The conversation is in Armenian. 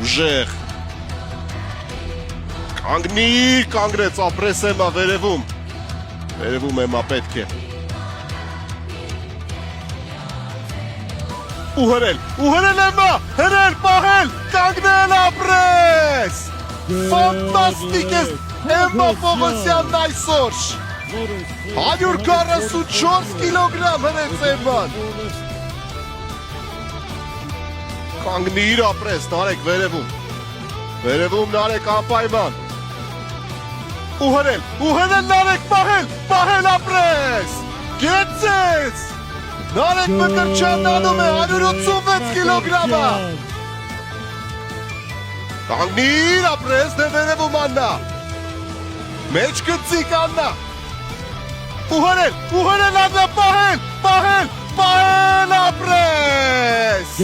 ուժեղ։ Կանգնիր, կանգրեց, ապրես Էմմա վերևում։ Վերևում Էմմա պետք է։ Ու հրել Էմմա, հրել, պահել, կանգնել ապրես։ Ֆանտաստիկ է Էմմա Պողոսյանն այսօր։ 144 կիլոգրամ հրեց Էմման։ Կանգնիր ապրես, Նարեկ վերևում։ Վերևում Նարեկ անպայման։ Ու հրել Նարեկ, պահել ապրես։ Գեցես։ Նարեկ Մկրտչյանն անում է 186 կիլոգրամը։ Կանգնիր ապրես, դե վերևում Աննա։ Մեջ գծիկ Աննա։ Ու հրել Աննա, պահել ապրես։